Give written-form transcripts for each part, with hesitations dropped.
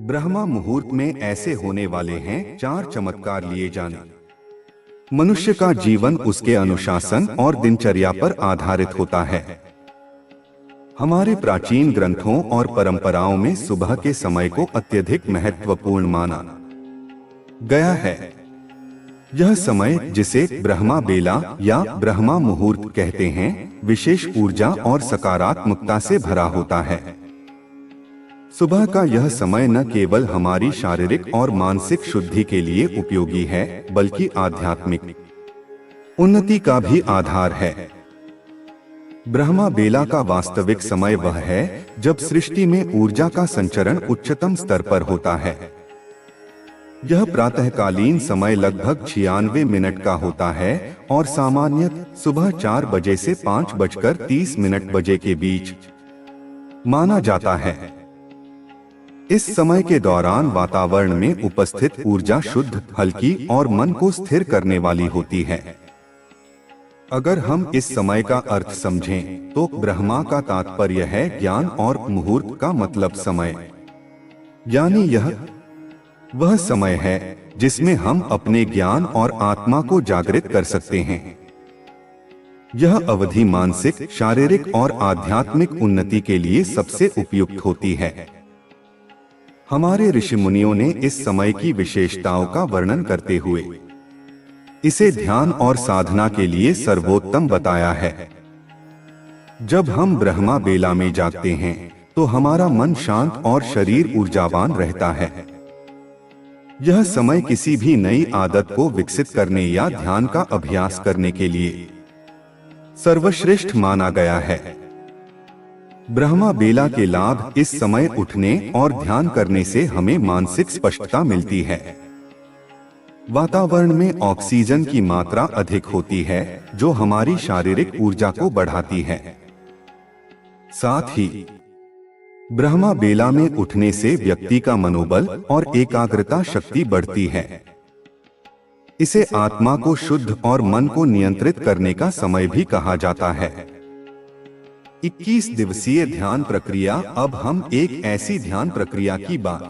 ब्रह्मा मुहूर्त में ऐसे होने वाले हैं 4 चमत्कार लिए जाने। मनुष्य का जीवन उसके अनुशासन और दिनचर्या पर आधारित होता है। हमारे प्राचीन ग्रंथों और परंपराओं में सुबह के समय को अत्यधिक महत्वपूर्ण माना गया है। यह समय, जिसे ब्रह्मा बेला या ब्रह्मा मुहूर्त कहते हैं, विशेष ऊर्जा और सकारात्मकता से भरा होता है। सुबह का यह समय न केवल हमारी शारीरिक और मानसिक शुद्धि के लिए उपयोगी है, बल्कि आध्यात्मिक उन्नति का भी आधार है। ब्रह्मा बेला का वास्तविक समय वह है जब सृष्टि में ऊर्जा का संचरण उच्चतम स्तर पर होता है। यह प्रातःकालीन समय लगभग 96 मिनट का होता है और सामान्यतः सुबह 4 बजे से 5:30 बजे के बीच माना जाता है। इस समय के दौरान वातावरण में उपस्थित ऊर्जा शुद्ध, हल्की और मन को स्थिर करने वाली होती है। अगर हम इस समय का अर्थ समझें, तो ब्रह्मा का तात्पर्य है ज्ञान और मुहूर्त का मतलब समय, यानी यह वह समय है जिसमें हम अपने ज्ञान और आत्मा को जागृत कर सकते हैं। यह अवधि मानसिक, शारीरिक और आध्यात्मिक उन्नति के लिए सबसे उपयुक्त होती है। हमारे ऋषि मुनियों ने इस समय की विशेषताओं का वर्णन करते हुए इसे ध्यान और साधना के लिए सर्वोत्तम बताया है। जब हम ब्रह्मा बेला में जागते हैं, तो हमारा मन शांत और शरीर ऊर्जावान रहता है। यह समय किसी भी नई आदत को विकसित करने या ध्यान का अभ्यास करने के लिए सर्वश्रेष्ठ माना गया है। ब्रह्मा बेला के लाभ: इस समय उठने और ध्यान करने से हमें मानसिक स्पष्टता मिलती है। वातावरण में ऑक्सीजन की मात्रा अधिक होती है, जो हमारी शारीरिक ऊर्जा को बढ़ाती है। साथ ही ब्रह्मा बेला में उठने से व्यक्ति का मनोबल और एकाग्रता शक्ति बढ़ती है। इसे आत्मा को शुद्ध और मन को नियंत्रित करने का समय भी कहा जाता है। 21 दिवसीय ध्यान प्रक्रिया। अब हम एक ऐसी ध्यान प्रक्रिया की बात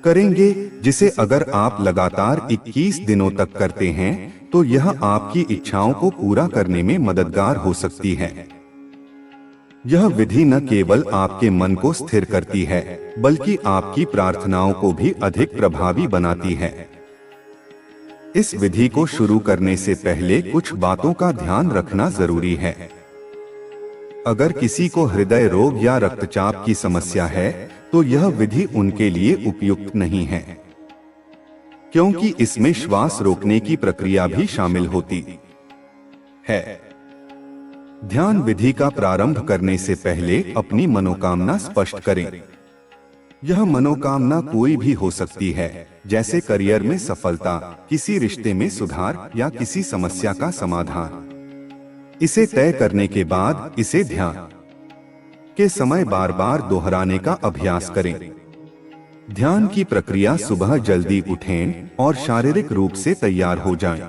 करेंगे जिसे अगर आप लगातार 21 दिनों तक करते हैं, तो यह आपकी इच्छाओं को पूरा करने में मददगार हो सकती है। यह विधि न केवल आपके मन को स्थिर करती है, बल्कि आपकी प्रार्थनाओं को भी अधिक प्रभावी बनाती है। इस विधि को शुरू करने से पहले कुछ बातों का ध्यान रखना जरूरी है। अगर किसी को हृदय रोग या रक्तचाप की समस्या है, तो यह विधि उनके लिए उपयुक्त नहीं है, क्योंकि इसमें श्वास रोकने की प्रक्रिया भी शामिल होती है। ध्यान विधि का प्रारंभ करने से पहले अपनी मनोकामना स्पष्ट करें। यह मनोकामना कोई भी हो सकती है, जैसे करियर में सफलता, किसी रिश्ते में सुधार या किसी समस्या का समाधान। इसे तय करने के बाद इसे ध्यान के समय बार बार दोहराने का अभ्यास करें। ध्यान की प्रक्रिया: सुबह जल्दी उठें और शारीरिक रूप से तैयार हो जाएं।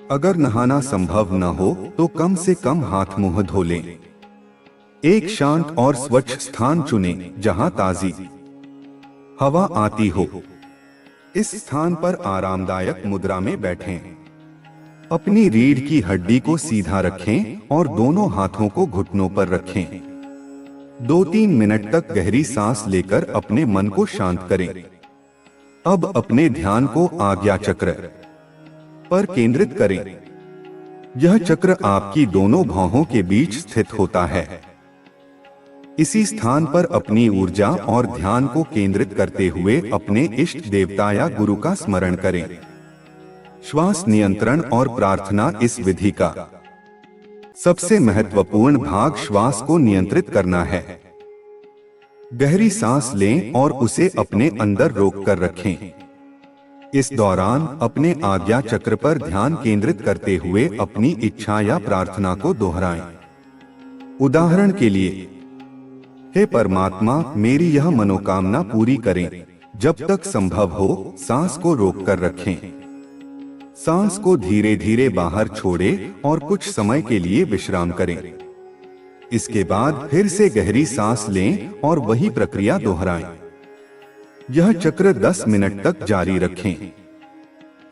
अगर नहाना संभव न हो, तो कम से कम हाथ मुंह धो लें। एक शांत और स्वच्छ स्थान चुनें जहां ताजी हवा आती हो। इस स्थान पर आरामदायक मुद्रा में बैठें। अपनी रीढ़ की हड्डी को सीधा रखें और दोनों हाथों को घुटनों पर रखें। 2-3 मिनट तक गहरी सांस लेकर अपने मन को शांत करें। अब अपने ध्यान को आज्ञा चक्र पर केंद्रित करें। यह चक्र आपकी दोनों भौहों के बीच स्थित होता है। इसी स्थान पर अपनी ऊर्जा और ध्यान को केंद्रित करते हुए अपने इष्ट देवता या गुरु का स्मरण करें। श्वास नियंत्रण और प्रार्थना: इस विधि का सबसे महत्वपूर्ण भाग श्वास को नियंत्रित करना है। गहरी सांस लें और उसे अपने अंदर रोक कर रखें। इस दौरान अपने आज्ञा चक्र पर ध्यान केंद्रित करते हुए अपनी इच्छा या प्रार्थना को दोहराएं। उदाहरण के लिए, हे परमात्मा, मेरी यह मनोकामना पूरी करें। जब तक संभव हो, सांस को रोक कर रखें। सांस को धीरे धीरे बाहर छोड़ें और कुछ समय के लिए विश्राम करें। इसके बाद फिर से गहरी सांस लें और वही प्रक्रिया दोहराएं। यह चक्र 10 मिनट तक जारी रखें।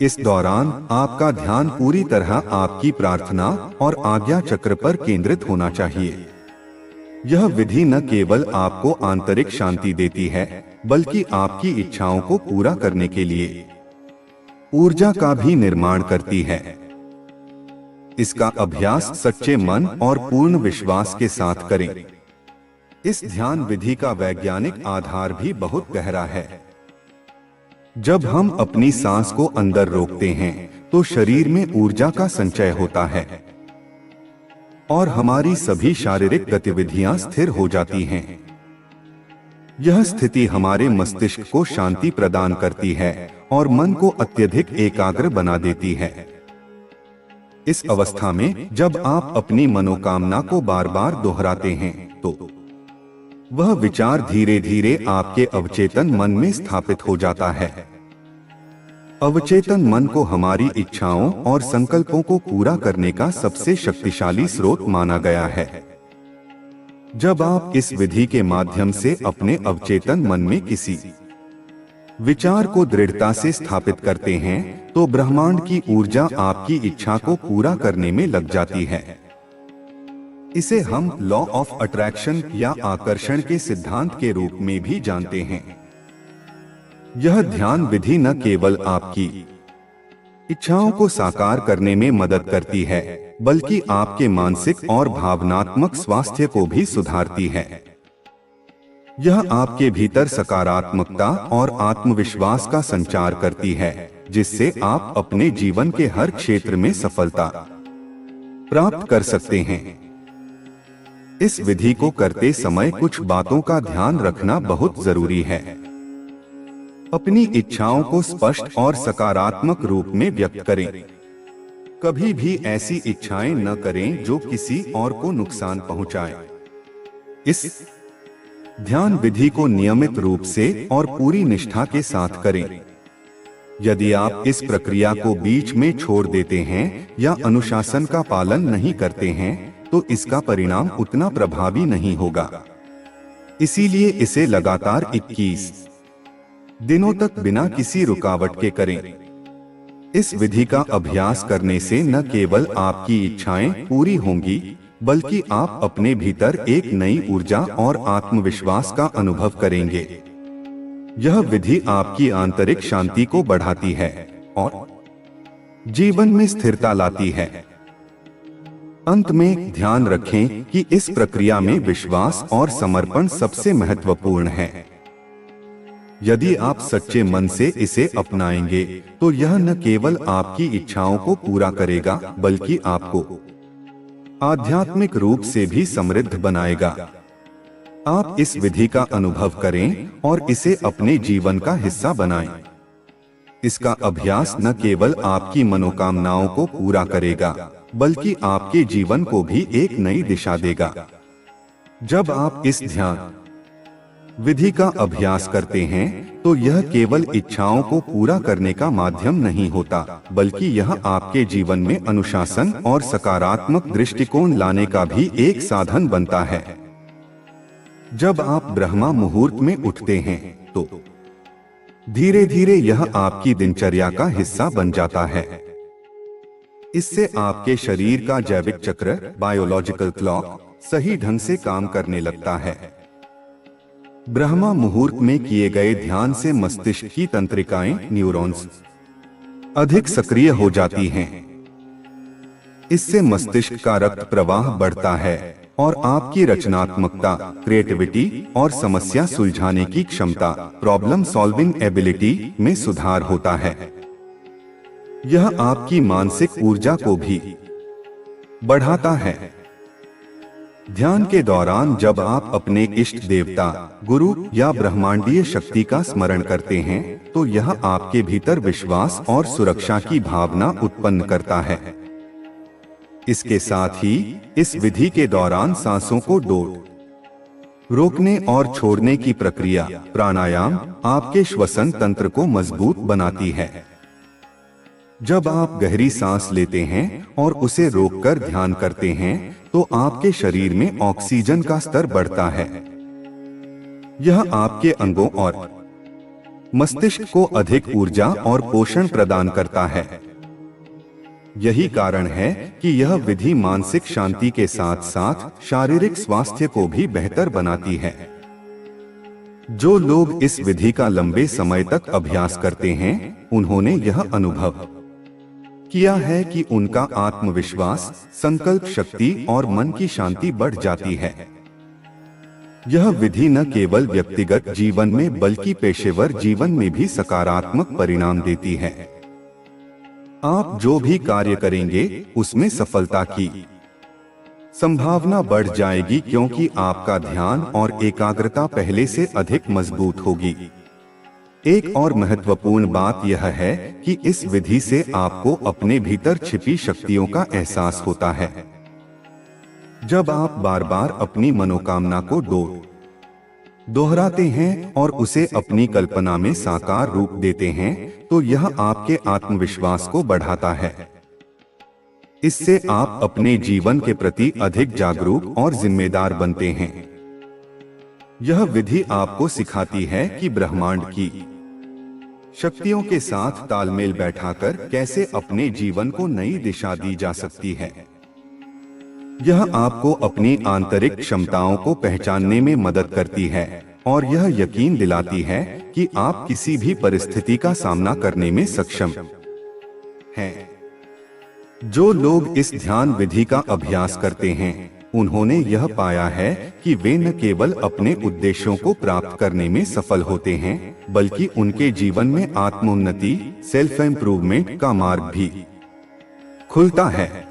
इस दौरान आपका ध्यान पूरी तरह आपकी प्रार्थना और आज्ञा चक्र पर केंद्रित होना चाहिए। यह विधि न केवल आपको आंतरिक शांति देती है, बल्कि आपकी इच्छाओं को पूरा करने के लिए ऊर्जा का भी निर्माण करती है। इसका अभ्यास सच्चे मन और पूर्ण विश्वास के साथ करें। इस ध्यान विधि का वैज्ञानिक आधार भी बहुत गहरा है। जब हम अपनी सांस को अंदर रोकते हैं तो शरीर में ऊर्जा का संचय होता है और हमारी सभी शारीरिक गतिविधियां स्थिर हो जाती हैं। यह स्थिति हमारे मस्तिष्क को शांति प्रदान करती है और मन को अत्यधिक एकाग्र बना देती है। इस अवस्था में जब आप अपनी मनोकामना को बार बार दोहराते हैं तो वह विचार धीरे धीरे आपके अवचेतन मन में स्थापित हो जाता है। अवचेतन मन को हमारी इच्छाओं और संकल्पों को पूरा करने का सबसे शक्तिशाली स्रोत माना गया है। जब आप इस विधि के माध्यम से अपने अवचेतन मन में किसी विचार को दृढ़ता से स्थापित करते हैं तो ब्रह्मांड की ऊर्जा आपकी इच्छा को पूरा करने में लग जाती है। इसे हम लॉ ऑफ अट्रैक्शन या आकर्षण के सिद्धांत के रूप में भी जानते हैं। यह ध्यान विधि न केवल आपकी इच्छाओं को साकार करने में मदद करती है, बल्कि आपके मानसिक और भावनात्मक स्वास्थ्य को भी सुधारती है। यह आपके भीतर सकारात्मकता और आत्मविश्वास का संचार करती है, जिससे आप अपने जीवन के हर क्षेत्र में सफलता प्राप्त कर सकते हैं। इस विधि को करते समय कुछ बातों का ध्यान रखना बहुत जरूरी है। अपनी इच्छाओं को स्पष्ट और सकारात्मक रूप में व्यक्त करें। कभी भी ऐसी इच्छाएं न करें जो किसी और को नुकसान पहुंचाए। इस ध्यान विधि को नियमित रूप से और पूरी निष्ठा के साथ करें। यदि आप इस प्रक्रिया को बीच में छोड़ देते हैं या अनुशासन का पालन नहीं करते हैं तो इसका परिणाम उतना प्रभावी नहीं होगा। इसीलिए इसे लगातार 21 दिनों तक बिना किसी रुकावट के करें। इस विधि का अभ्यास करने से न केवल आपकी इच्छाएं पूरी होंगी, बल्कि आप अपने भीतर एक नई ऊर्जा और आत्मविश्वास का अनुभव करेंगे। यह विधि आपकी आंतरिक शांति को बढ़ाती है और जीवन में स्थिरता लाती है। अंत में ध्यान रखें कि इस प्रक्रिया में विश्वास और समर्पण सबसे महत्वपूर्ण है। यदि आप सच्चे मन से इसे अपनाएंगे तो यह न केवल आपकी इच्छाओं को पूरा करेगा, बल्कि आपको आध्यात्मिक रूप से भी समृद्ध बनाएगा। आप इस विधि का अनुभव करें और इसे अपने जीवन का हिस्सा बनाएं। इसका अभ्यास न केवल आपकी मनोकामनाओं को पूरा करेगा, बल्कि आपके जीवन को भी एक नई दिशा देगा। जब आप इस ध्यान विधि का अभ्यास करते हैं तो यह केवल इच्छाओं को पूरा करने का माध्यम नहीं होता, बल्कि यह आपके जीवन में अनुशासन और सकारात्मक दृष्टिकोण लाने का भी एक साधन बनता है। जब आप ब्रह्मा मुहूर्त में उठते हैं तो धीरे धीरे यह आपकी दिनचर्या का हिस्सा बन जाता है। इससे आपके शरीर का जैविक चक्र, बायोलॉजिकल क्लॉक, सही ढंग से काम करने लगता है। ब्रह्मा मुहूर्त में किए गए ध्यान से मस्तिष्क की तंत्रिकाएं, न्यूरॉन्स अधिक सक्रिय हो जाती हैं। इससे मस्तिष्क का रक्त प्रवाह बढ़ता है और आपकी रचनात्मकता, क्रिएटिविटी और समस्या सुलझाने की क्षमता, प्रॉब्लम सॉल्विंग एबिलिटी में सुधार होता है। यह आपकी मानसिक ऊर्जा को भी बढ़ाता है। ध्यान के दौरान जब आप अपने इष्ट देवता, गुरु या ब्रह्मांडीय शक्ति का स्मरण करते हैं तो यह आपके भीतर विश्वास और सुरक्षा की भावना उत्पन्न करता है। इसके साथ ही इस विधि के दौरान सांसों को रोकने और छोड़ने की प्रक्रिया, प्राणायाम, आपके श्वसन तंत्र को मजबूत बनाती है। जब आप गहरी सांस लेते हैं और उसे रोककर ध्यान करते हैं तो आपके शरीर में ऑक्सीजन का स्तर बढ़ता है। यह आपके अंगों और मस्तिष्क को अधिक ऊर्जा और पोषण प्रदान करता है। यही कारण है कि यह विधि मानसिक शांति के साथ साथ शारीरिक स्वास्थ्य को भी बेहतर बनाती है। जो लोग इस विधि का लंबे समय तक अभ्यास करते हैं, उन्होंने यह अनुभव किया है कि उनका आत्मविश्वास, संकल्प शक्ति और मन की शांति बढ़ जाती है। यह विधि न केवल व्यक्तिगत जीवन में बल्कि पेशेवर जीवन में भी सकारात्मक परिणाम देती है। आप जो भी कार्य करेंगे उसमें सफलता की संभावना बढ़ जाएगी, क्योंकि आपका ध्यान और एकाग्रता पहले से अधिक मजबूत होगी। एक और महत्वपूर्ण बात यह है कि इस विधि से आपको अपने भीतर छिपी शक्तियों का एहसास होता है। जब आप बार बार अपनी मनोकामना को दोहराते हैं और उसे अपनी कल्पना में साकार रूप देते हैं, तो यह आपके आत्मविश्वास को बढ़ाता है। इससे आप अपने जीवन के प्रति अधिक जागरूक और जिम्मेदार बनते हैं। यह विधि आपको सिखाती है कि ब्रह्मांड की शक्तियों के साथ तालमेल बैठाकर कैसे अपने जीवन को नई दिशा दी जा सकती है। यह आपको अपनी आंतरिक क्षमताओं को पहचानने में मदद करती है और यह यकीन दिलाती है कि आप किसी भी परिस्थिति का सामना करने में सक्षम हैं। जो लोग इस ध्यान विधि का अभ्यास करते हैं, उन्होंने यह पाया है कि वे न केवल अपने उद्देश्यों को प्राप्त करने में सफल होते हैं, बल्कि उनके जीवन में आत्मोन्नति, सेल्फ इम्प्रूवमेंट का मार्ग भी खुलता है।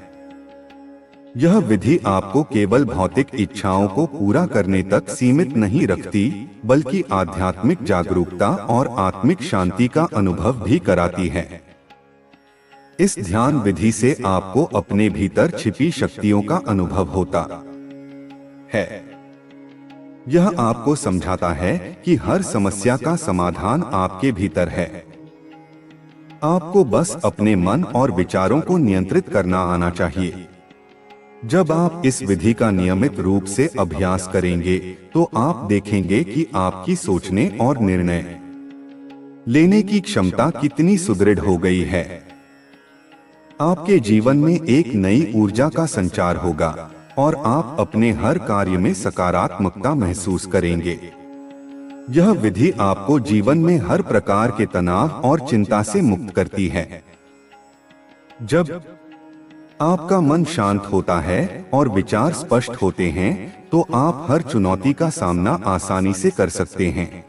यह विधि आपको केवल भौतिक इच्छाओं को पूरा करने तक सीमित नहीं रखती, बल्कि आध्यात्मिक जागरूकता और आत्मिक शांति का अनुभव भी कराती है। इस ध्यान विधि से आपको अपने भीतर छिपी शक्तियों का अनुभव होता है। यह आपको समझाता है कि हर समस्या का समाधान आपके भीतर है। आपको बस अपने मन और विचारों को नियंत्रित करना आना चाहिए। जब आप इस विधि का नियमित रूप से अभ्यास करेंगे, तो आप देखेंगे कि आपकी सोचने और निर्णय लेने की क्षमता कितनी सुदृढ़ हो गई है। आपके जीवन में एक नई ऊर्जा का संचार होगा और आप अपने हर कार्य में सकारात्मकता महसूस करेंगे। यह विधि आपको जीवन में हर प्रकार के तनाव और चिंता से मुक्त करती है। जब आपका मन शांत होता है और विचार स्पष्ट होते हैं, तो आप हर चुनौती का सामना आसानी से कर सकते हैं।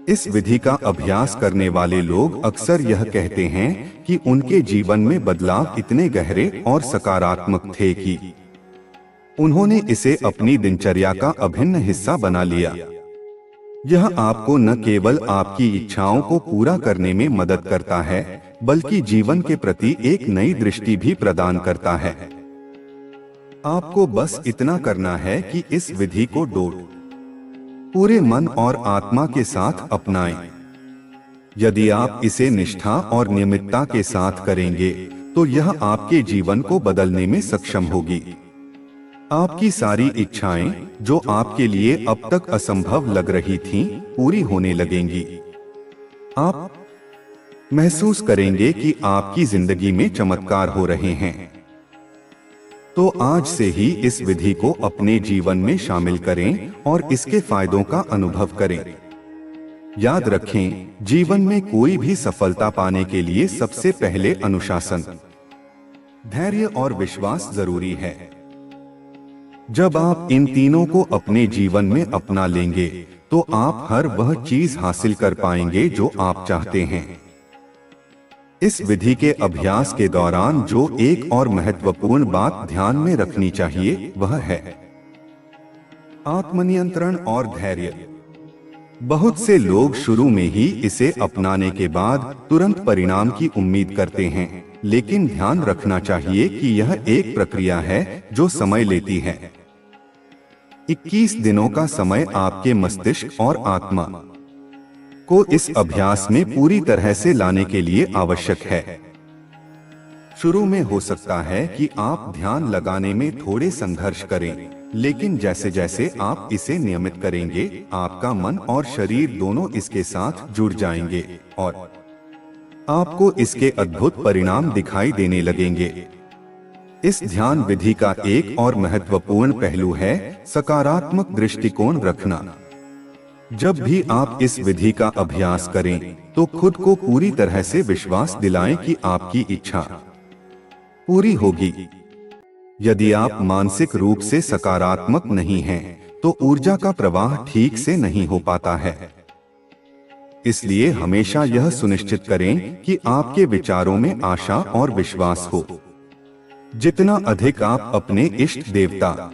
इस विधि का अभ्यास करने वाले लोग अक्सर यह कहते हैं कि उनके जीवन में बदलाव इतने गहरे और सकारात्मक थे कि उन्होंने इसे अपनी दिनचर्या का अभिन्न हिस्सा बना लिया। यह आपको न केवल आपकी इच्छाओं को पूरा करने में मदद करता है, बल्कि जीवन के प्रति एक नई दृष्टि भी प्रदान करता है। आपको बस इतना करना है कि इस विधि को पूरे मन और आत्मा के साथ अपनाएं। यदि आप इसे निष्ठा और नियमितता के साथ करेंगे, तो यह आपके जीवन को बदलने में सक्षम होगी। आपकी सारी इच्छाएं, जो आपके लिए अब तक असंभव लग रही थीं, पूरी होने लगेंगी। आप महसूस करेंगे कि आपकी जिंदगी में चमत्कार हो रहे हैं। तो आज से ही इस विधि को अपने जीवन में शामिल करें और इसके फायदों का अनुभव करें। याद रखें, जीवन में कोई भी सफलता पाने के लिए सबसे पहले अनुशासन, धैर्य और विश्वास जरूरी है। जब आप इन तीनों को अपने जीवन में अपना लेंगे, तो आप हर वह चीज हासिल कर पाएंगे जो आप चाहते हैं। इस विधि के अभ्यास के दौरान जो एक और महत्वपूर्ण बात ध्यान में रखनी चाहिए, वह है आत्मनियंत्रण और धैर्य। बहुत से लोग शुरू में ही इसे अपनाने के बाद तुरंत परिणाम की उम्मीद करते हैं, लेकिन ध्यान रखना चाहिए कि यह एक प्रक्रिया है जो समय लेती है। 21 दिनों का समय आपके मस्तिष्क और आत्मा को इस अभ्यास में पूरी तरह से लाने के लिए आवश्यक है। शुरू में हो सकता है कि आप ध्यान लगाने में थोड़े संघर्ष करें, लेकिन जैसे जैसे आप इसे नियमित करेंगे, आपका मन और शरीर दोनों इसके साथ जुड़ जाएंगे और आपको इसके अद्भुत परिणाम दिखाई देने लगेंगे। इस ध्यान विधि का एक और महत्वपूर्ण पहलू है सकारात्मक दृष्टिकोण रखना। जब भी आप इस विधि का अभ्यास करें, तो खुद को पूरी तरह से विश्वास दिलाएं कि आपकी इच्छा पूरी होगी। यदि आप मानसिक रूप से सकारात्मक नहीं हैं, तो ऊर्जा का प्रवाह ठीक से नहीं हो पाता है। इसलिए हमेशा यह सुनिश्चित करें कि आपके विचारों में आशा और विश्वास हो। जितना अधिक आप अपने इष्ट देवता,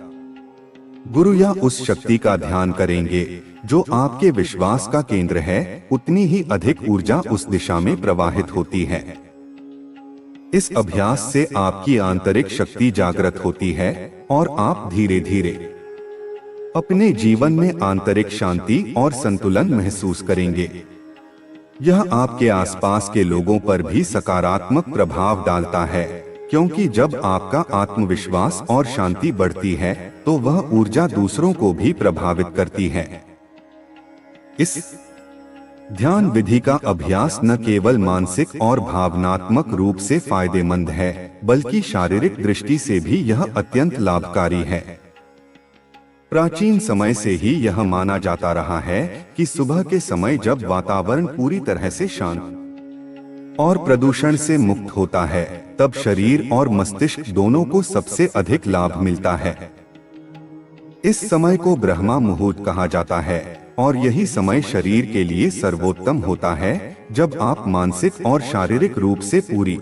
गुरु या उस शक्ति का ध्यान करेंगे जो आपके विश्वास का केंद्र है, उतनी ही अधिक ऊर्जा उस दिशा में प्रवाहित होती है। इस अभ्यास से आपकी आंतरिक शक्ति जागृत होती है और आप धीरे धीरे अपने जीवन में आंतरिक शांति और संतुलन महसूस करेंगे। यह आपके आसपास के लोगों पर भी सकारात्मक प्रभाव डालता है, क्योंकि जब आपका आत्मविश्वास और शांति बढ़ती है, तो वह ऊर्जा दूसरों को भी प्रभावित करती है। इस ध्यान विधि का अभ्यास न केवल मानसिक और भावनात्मक रूप से फायदेमंद है, बल्कि शारीरिक दृष्टि से भी यह अत्यंत लाभकारी है। प्राचीन समय से ही यह माना जाता रहा है कि सुबह के समय जब वातावरण पूरी तरह से शांत और प्रदूषण से मुक्त होता है, तब शरीर और मस्तिष्क दोनों को सबसे अधिक लाभ मिलता है। इस समय को ब्रह्मा मुहूर्त कहा जाता है और यही समय शरीर के लिए सर्वोत्तम होता है, जब आप मानसिक और शारीरिक रूप से पूरी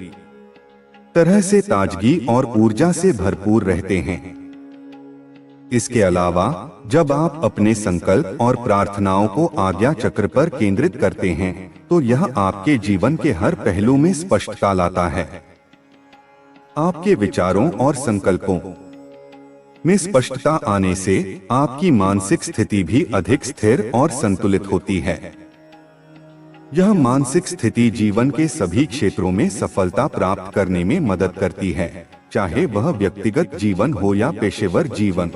तरह से ताजगी और ऊर्जा से भरपूर रहते हैं। इसके अलावा जब आप अपने संकल्प और प्रार्थनाओं को आज्ञा चक्र पर केंद्रित करते हैं, तो यह आपके जीवन के हर पहलू में स्पष्टता लाता है। आपके विचारों और संकल्पों में स्पष्टता आने से आपकी मानसिक स्थिति भी अधिक स्थिर और संतुलित होती है। यह मानसिक स्थिति जीवन के सभी क्षेत्रों में सफलता प्राप्त करने में मदद करती है, चाहे वह व्यक्तिगत जीवन हो या पेशेवर जीवन।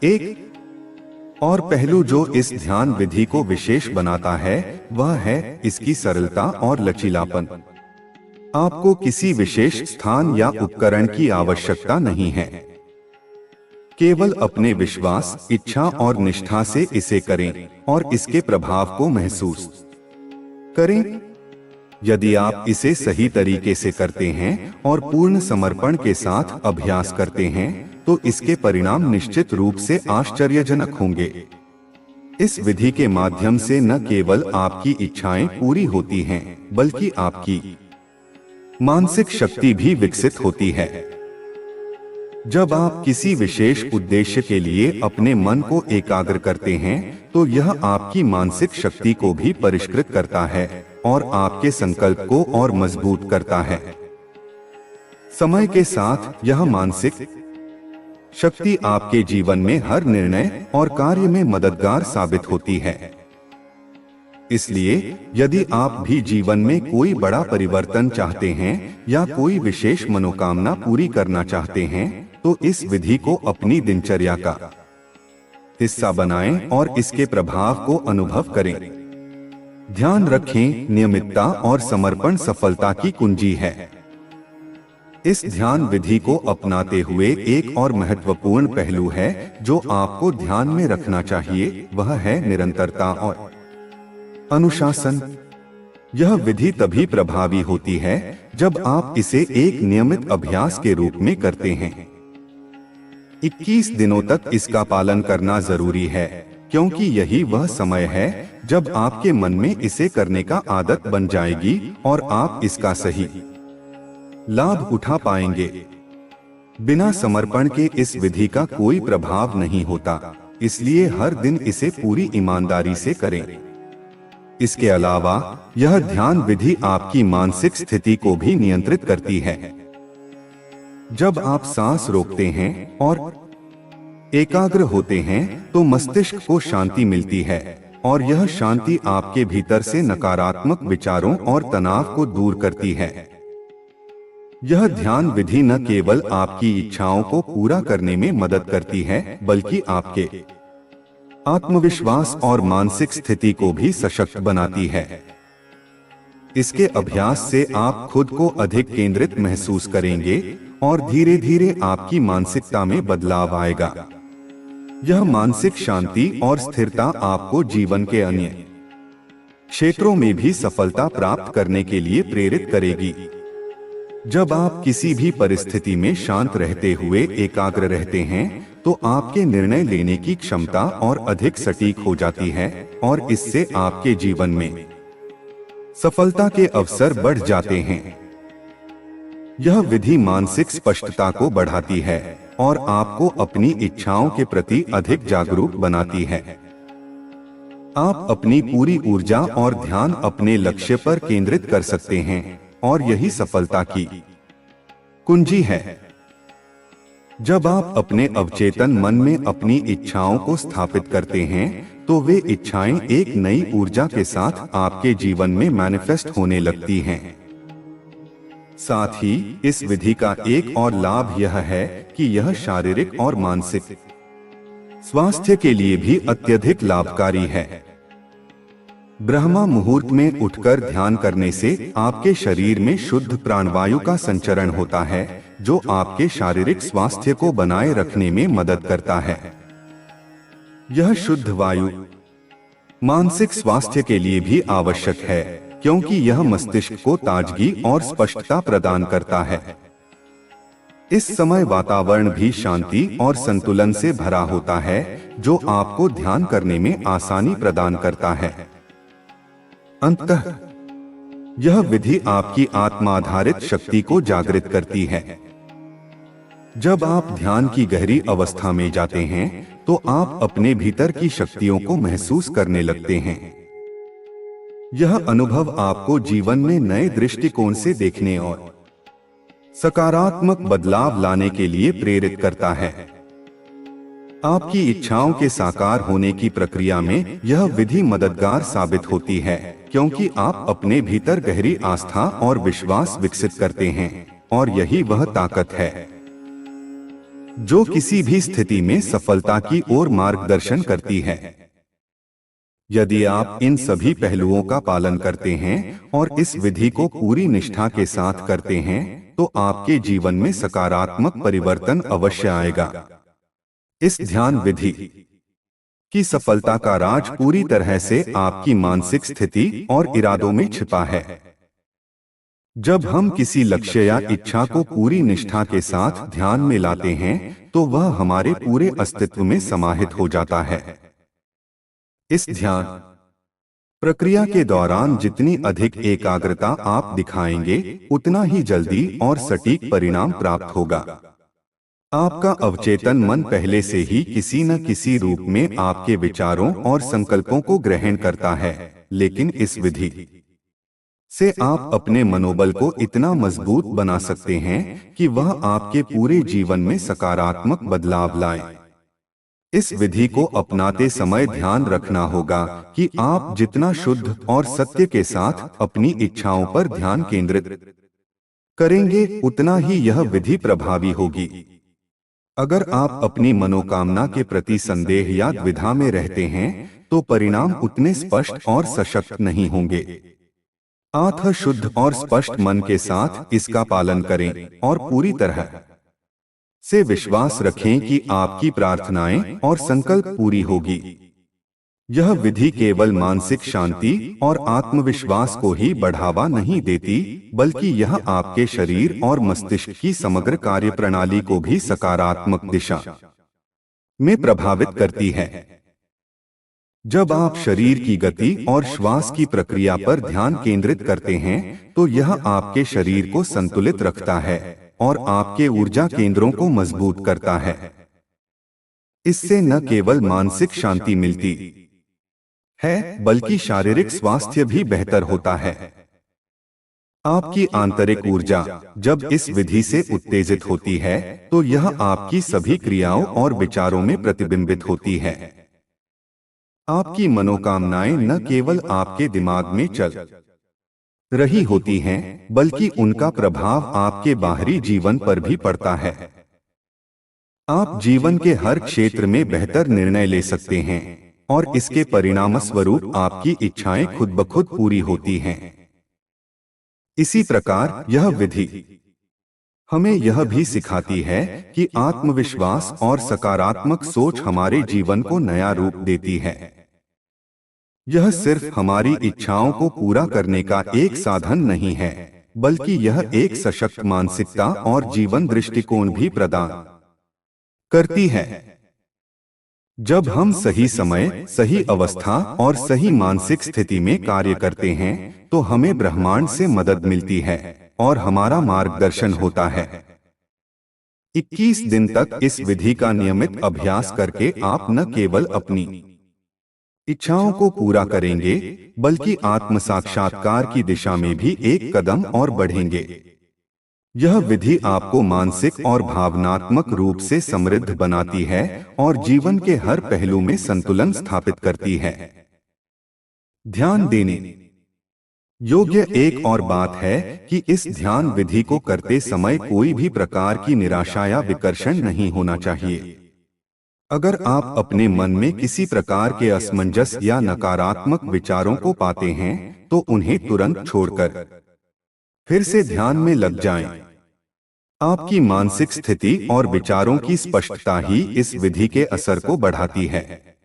एक और पहलू जो इस ध्यान विधि को विशेष बनाता है, वह है इसकी सरलता और लचीलापन। आपको किसी विशेष स्थान या उपकरण की आवश्यकता नहीं है। केवल अपने विश्वास, इच्छा और निष्ठा से इसे करें और इसके प्रभाव को महसूस करें। यदि आप इसे सही तरीके से करते हैं और पूर्ण समर्पण के साथ अभ्यास करते हैं, तो इसके परिणाम निश्चित रूप से आश्चर्यजनक होंगे। इस विधि के माध्यम से न केवल आपकी इच्छाएं पूरी होती हैं, बल्कि आपकी मानसिक शक्ति भी विकसित होती है। जब आप किसी विशेष उद्देश्य के लिए अपने मन को एकाग्र करते हैं, तो यह आपकी मानसिक शक्ति को भी परिष्कृत करता है और आपके संकल्प को और मजबूत करता है। समय के साथ यह मानसिक शक्ति आपके जीवन में हर निर्णय और कार्य में मददगार साबित होती है। इसलिए यदि आप भी जीवन में कोई बड़ा परिवर्तन चाहते हैं या कोई विशेष मनोकामना पूरी करना चाहते हैं, तो इस विधि को अपनी दिनचर्या का हिस्सा बनाएं और इसके प्रभाव को अनुभव करें। ध्यान रखें, नियमितता और समर्पण सफलता की कुंजी है। इस ध्यान विधि को अपनाते हुए एक और महत्वपूर्ण पहलू है जो आपको ध्यान में रखना चाहिए, वह है निरंतरता और अनुशासन। यह विधि तभी प्रभावी होती है जब आप इसे एक नियमित अभ्यास के रूप में करते हैं। 21 दिनों तक इसका पालन करना जरूरी है, क्योंकि यही वह समय है जब आपके मन में इसे करने का आदत बन जाएगी और आप इसका सही लाभ उठा पाएंगे। बिना समर्पण के इस विधि का कोई प्रभाव नहीं होता, इसलिए हर दिन इसे पूरी ईमानदारी से करें। इसके अलावा यह ध्यान विधि आपकी मानसिक स्थिति को भी नियंत्रित करती है। जब आप सांस रोकते हैं और एकाग्र होते हैं, तो मस्तिष्क को शांति मिलती है और यह शांति आपके भीतर से नकारात्मक विचारों और तनाव को दूर करती है। यह ध्यान विधि न केवल आपकी इच्छाओं को पूरा करने में मदद करती है, बल्कि आपके आत्मविश्वास और मानसिक स्थिति को भी सशक्त बनाती है। इसके अभ्यास से आप खुद को अधिक केंद्रित महसूस करेंगे और धीरे धीरे आपकी मानसिकता में बदलाव आएगा। यह मानसिक शांति और स्थिरता आपको जीवन के अन्य क्षेत्रों में भी सफलता प्राप्त करने के लिए प्रेरित करेगी। जब आप किसी भी परिस्थिति में शांत रहते हुए एकाग्र रहते हैं, तो आपके निर्णय लेने की क्षमता और अधिक सटीक हो जाती है और इससे आपके जीवन में सफलता के अवसर बढ़ जाते हैं। यह विधि मानसिक स्पष्टता को बढ़ाती है और आपको अपनी इच्छाओं के प्रति अधिक जागरूक बनाती है। आप अपनी पूरी ऊर्जा और ध्यान अपने लक्ष्य पर केंद्रित कर सकते हैं और यही सफलता की कुंजी है। जब आप अपने अवचेतन मन में अपनी इच्छाओं को स्थापित करते हैं, तो वे इच्छाएं एक नई ऊर्जा के साथ आपके जीवन में मैनिफेस्ट होने लगती हैं। साथ ही इस विधि का एक और लाभ यह है कि यह शारीरिक और मानसिक स्वास्थ्य के लिए भी अत्यधिक लाभकारी है। ब्रह्मा मुहूर्त में उठकर ध्यान करने से आपके शरीर में शुद्ध प्राणवायु का संचरण होता है, जो आपके शारीरिक स्वास्थ्य को बनाए रखने में मदद करता है। यह शुद्ध वायु मानसिक स्वास्थ्य के लिए भी आवश्यक है, क्योंकि यह मस्तिष्क को ताजगी और स्पष्टता प्रदान करता है। इस समय वातावरण भी शांति और संतुलन से भरा होता है, जो आपको ध्यान करने में आसानी प्रदान करता है। अंततः यह विधि आपकी आत्माधारित शक्ति को जागृत करती है। जब आप ध्यान की गहरी अवस्था में जाते हैं, तो आप अपने भीतर की शक्तियों को महसूस करने लगते हैं। यह अनुभव आपको जीवन में नए दृष्टिकोण से देखने और सकारात्मक बदलाव लाने के लिए प्रेरित करता है। आपकी इच्छाओं के साकार होने की प्रक्रिया में यह विधि मददगार साबित होती है, क्योंकि आप अपने भीतर गहरी आस्था और विश्वास विकसित करते हैं, और यही वह ताकत है जो किसी भी स्थिति में सफलता की ओर मार्गदर्शन करती है। यदि आप इन सभी पहलुओं का पालन करते हैं और इस विधि को पूरी निष्ठा के साथ करते हैं, तो आपके जीवन में सकारात्मक परिवर्तन अवश्य आएगा। इस ध्यान विधि की सफलता का राज पूरी तरह से आपकी मानसिक स्थिति और इरादों में छिपा है। जब हम किसी लक्ष्य या इच्छा को पूरी निष्ठा के साथ ध्यान में लाते हैं, तो वह हमारे पूरे अस्तित्व में समाहित हो जाता है। इस ध्यान प्रक्रिया के दौरान जितनी अधिक एकाग्रता आप दिखाएंगे, उतना ही जल्दी और सटीक परिणाम प्राप्त होगा। आपका अवचेतन मन पहले से ही किसी न किसी रूप में आपके विचारों और संकल्पों को ग्रहण करता है, लेकिन इस विधि से आप अपने मनोबल को इतना मजबूत बना सकते हैं कि वह आपके पूरे जीवन में सकारात्मक बदलाव लाए। इस विधि को अपनाते समय ध्यान रखना होगा कि आप जितना शुद्ध और सत्य के साथ अपनी इच्छाओं पर ध्यान केंद्रित करेंगे, उतना ही यह विधि प्रभावी होगी। अगर आप अपनी मनोकामना के प्रति संदेह या द्विधा में रहते हैं, तो परिणाम उतने स्पष्ट और सशक्त नहीं होंगे। अतः शुद्ध और स्पष्ट मन के साथ इसका पालन करें और पूरी तरह से विश्वास रखें कि आपकी प्रार्थनाएं और संकल्प पूरी होगी। यह विधि केवल मानसिक शांति और आत्मविश्वास को ही बढ़ावा नहीं देती, बल्कि यह आपके शरीर और मस्तिष्क की समग्र कार्यप्रणाली को भी सकारात्मक दिशा में प्रभावित करती है। जब आप शरीर की गति और श्वास की प्रक्रिया पर ध्यान केंद्रित करते हैं, तो यह आपके शरीर को संतुलित रखता है और आपके ऊर्जा केंद्रों को मजबूत करता है। इससे न केवल मानसिक शांति मिलती है, बल्कि शारीरिक स्वास्थ्य भी बेहतर होता है। आपकी आंतरिक ऊर्जा जब इस विधि से उत्तेजित होती है, तो यह आपकी सभी क्रियाओं और विचारों में प्रतिबिंबित होती है। आपकी मनोकामनाएं न केवल आपके दिमाग में चल रही होती हैं, बल्कि उनका प्रभाव आपके बाहरी जीवन पर भी पड़ता है। आप जीवन के हर क्षेत्र में बेहतर निर्णय ले सकते हैं और इसके परिणामस्वरूप आपकी इच्छाएं खुद ब खुद पूरी होती हैं। इसी प्रकार यह विधि हमें यह भी सिखाती है कि आत्मविश्वास और सकारात्मक सोच हमारे जीवन को नया रूप देती है। यह सिर्फ हमारी इच्छाओं को पूरा करने का एक साधन नहीं है, बल्कि यह एक सशक्त मानसिकता और जीवन दृष्टिकोण भी प्रदान करती है। जब हम सही समय, सही अवस्था और सही मानसिक स्थिति में कार्य करते हैं, तो हमें ब्रह्मांड से मदद मिलती है और हमारा मार्गदर्शन होता है। 21 दिन तक इस विधि का नियमित अभ्यास करके आप न केवल अपनी इच्छाओं को पूरा करेंगे, बल्कि आत्म साक्षात्कार की दिशा में भी एक कदम और बढ़ेंगे। यह विधि आपको मानसिक और भावनात्मक रूप से समृद्ध बनाती है और जीवन के हर पहलू में संतुलन स्थापित करती है। ध्यान देने योग्य एक और बात है कि इस ध्यान विधि को करते समय कोई भी प्रकार की निराशा या विकर्षण नहीं होना चाहिए। अगर आप अपने मन में किसी प्रकार के असमंजस या नकारात्मक विचारों को पाते हैं, तो उन्हें तुरंत छोड़कर फिर से ध्यान में लग जाएं। आपकी मानसिक स्थिति और विचारों की स्पष्टता ही इस विधि के असर को बढ़ाती है।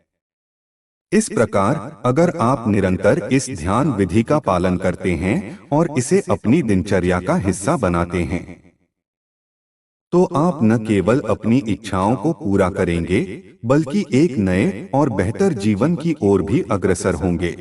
इस प्रकार अगर आप निरंतर इस ध्यान विधि का पालन करते हैं और इसे अपनी दिनचर्या का हिस्सा बनाते हैं, तो आप न केवल अपनी इच्छाओं को पूरा करेंगे, बल्कि एक नए और बेहतर जीवन की ओर भी अग्रसर होंगे।